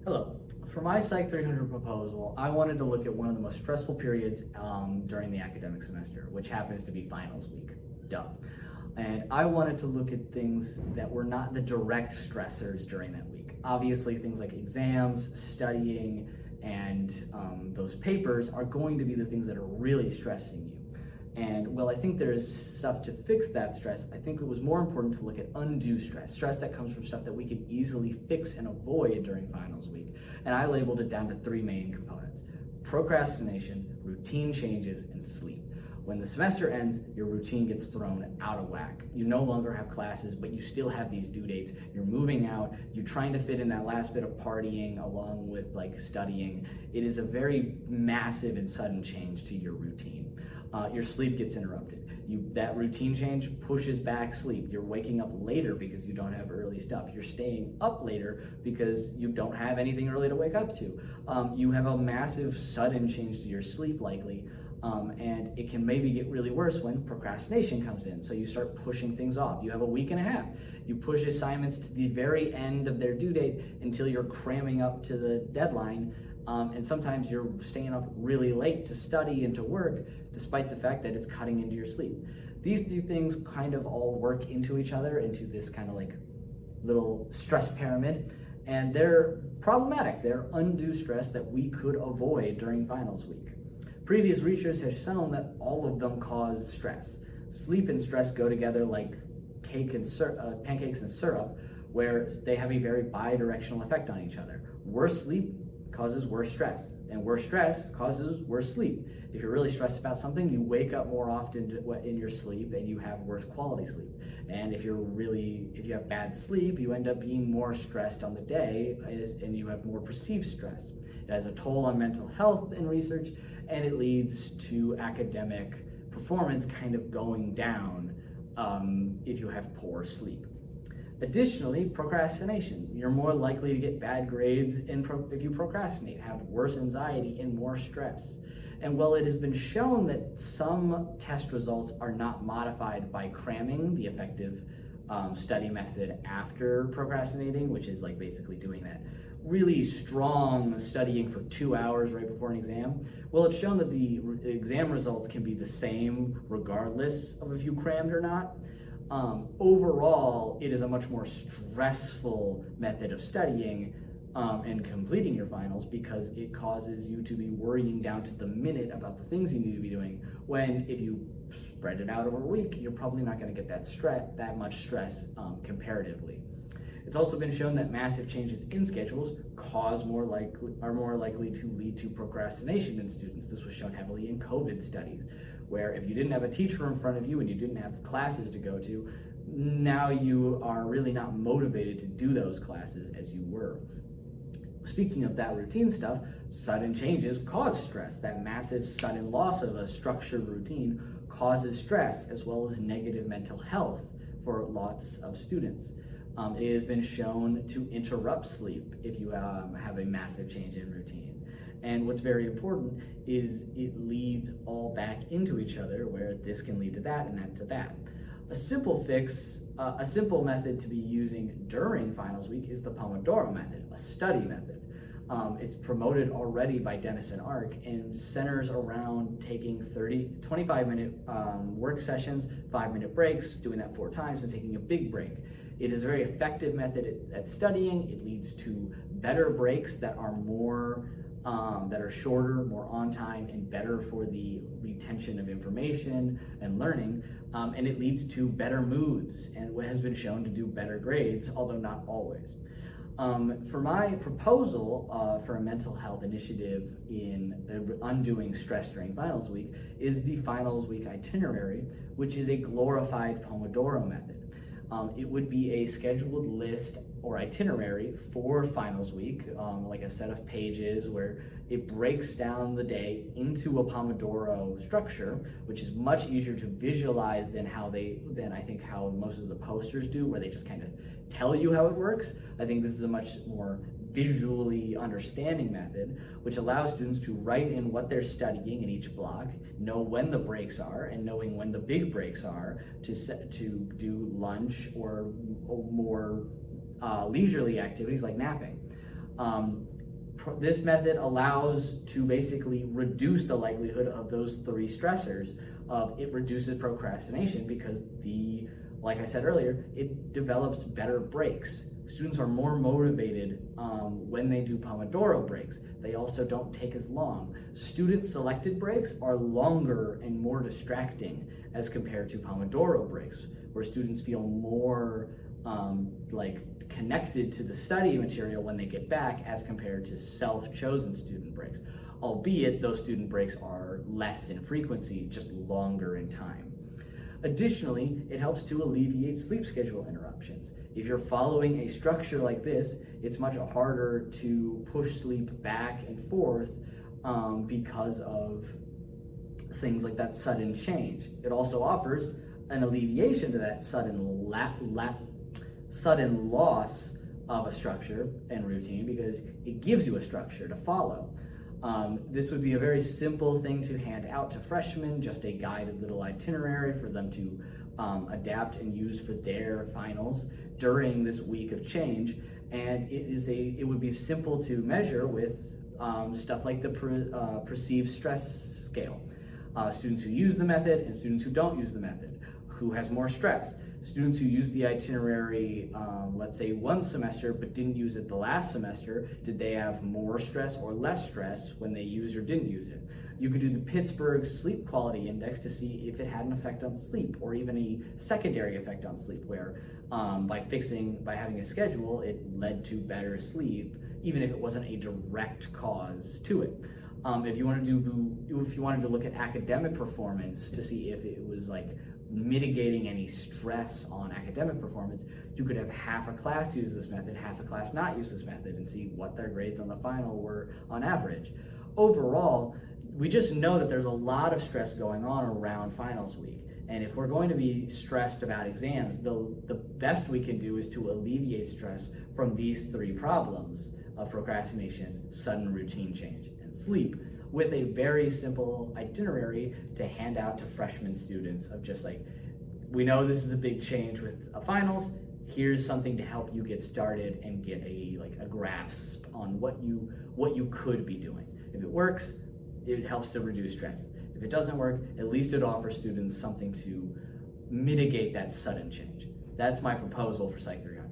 Hello. For my Psych 300 proposal, I wanted to look at one of the most stressful periods during the academic semester, which happens to be finals week. Duh. And I wanted to look at things that were not the direct stressors during that week. Obviously, things like exams, studying, and those papers are going to be the things that are really stressing you. And while I think there's stuff to fix that stress, I think it was more important to look at undue stress, stress that comes from stuff that we could easily fix and avoid during finals week. And I labeled it down to three main components: procrastination, routine changes, and sleep. When the semester ends, your routine gets thrown out of whack. You no longer have classes, but you still have these due dates. You're moving out, you're trying to fit in that last bit of partying along with studying. It is a very massive and sudden change to your routine. Your sleep gets interrupted. That routine change pushes back sleep. You're waking up later because you don't have early stuff. You're staying up later because you don't have anything early to wake up to. You have a massive sudden change to your sleep likely. And it can maybe get really worse when procrastination comes in. So you start pushing things off. You have a week and a half. You push assignments to the very end of their due date until you're cramming up to the deadline. And sometimes you're staying up really late to study and to work, despite the fact that it's cutting into your sleep. These three things kind of all work into each other, into this kind of little stress pyramid. And they're problematic. They're undue stress that we could avoid during finals week. Previous research has shown that all of them cause stress. Sleep and stress go together like pancakes and syrup, where they have a very bi-directional effect on each other. Worse sleep causes worse stress, and worse stress causes worse sleep. If you're really stressed about something, you wake up more often in your sleep and you have worse quality sleep. And if you have bad sleep, you end up being more stressed on the day and you have more perceived stress. It has a toll on mental health in research, and it leads to academic performance kind of going down if you have poor sleep. Additionally, procrastination. You're more likely to get bad grades if you procrastinate, have worse anxiety and more stress. And while it has been shown that some test results are not modified by cramming, the effective study method after procrastinating, which is basically doing that really strong studying for 2 hours right before an exam, well, it's shown that the exam results can be the same regardless of if you crammed or not. Overall, it is a much more stressful method of studying and completing your finals, because it causes you to be worrying down to the minute about the things you need to be doing, when if you spread it out over a week, you're probably not going to get that much stress comparatively. It's also been shown that massive changes in schedules are more likely to lead to procrastination in students. This was shown heavily in COVID studies, where if you didn't have a teacher in front of you and you didn't have classes to go to, now you are really not motivated to do those classes as you were. Speaking of that routine stuff, sudden changes cause stress. That massive sudden loss of a structured routine causes stress, as well as negative mental health for lots of students. It has been shown to interrupt sleep if you have a massive change in routine. And what's very important is it leads all back into each other, where this can lead to that and that to that. A simple method to be using during finals week is the Pomodoro method, a study method. It's promoted already by Denison and centers around taking 25-minute work sessions, 5-minute breaks, doing that 4 times, and taking a big break. It is a very effective method at studying. It leads to better breaks that are shorter, more on time, and better for the retention of information and learning. And it leads to better moods, and what has been shown to do better grades, although not always. For my proposal for a mental health initiative in undoing stress during finals week is the finals week itinerary, which is a glorified Pomodoro method. It would be a scheduled list or itinerary for finals week, like a set of pages where it breaks down the day into a Pomodoro structure, which is much easier to visualize than I think how most of the posters do, where they just kind of tell you how it works. I think this is a much more visually understanding method, which allows students to write in what they're studying in each block, know when the breaks are, and knowing when the big breaks are to do lunch or more leisurely activities like napping. This method allows to basically reduce the likelihood of those three stressors. It reduces procrastination because like I said earlier, it develops better breaks. Students are more motivated when they do Pomodoro breaks. They also don't take as long. Student-selected breaks are longer and more distracting as compared to Pomodoro breaks, where students feel more connected to the study material when they get back as compared to self-chosen student breaks, albeit those student breaks are less in frequency, just longer in time. Additionally, it helps to alleviate sleep schedule interruptions. If you're following a structure like this, it's much harder to push sleep back and forth because of things like that sudden change. It also offers an alleviation to that sudden loss of a structure and routine because it gives you a structure to follow. This would be a very simple thing to hand out to freshmen, just a guided little itinerary for them to adapt and use for their finals during this week of change. And it would be simple to measure with stuff like the perceived stress scale. Students who use the method and students who don't use the method. Who has more stress? Students who use the itinerary, let's say one semester, but didn't use it the last semester, did they have more stress or less stress when they used or didn't use it? You could do the Pittsburgh Sleep Quality Index to see if it had an effect on sleep, or even a secondary effect on sleep, where by having a schedule, it led to better sleep, even if it wasn't a direct cause to it. If you wanted to look at academic performance to see if it was mitigating any stress on academic performance, you could have half a class use this method, half a class not use this method, and see what their grades on the final were on average. Overall, we just know that there's a lot of stress going on around finals week. And if we're going to be stressed about exams, the best we can do is to alleviate stress from these three problems of procrastination, sudden routine change, and sleep, with a very simple itinerary to hand out to freshman students of just we know this is a big change with a finals, here's something to help you get started and get a grasp on what you could be doing. If it works, it helps to reduce stress. If it doesn't work, at least it offers students something to mitigate that sudden change. That's my proposal for Psych 300.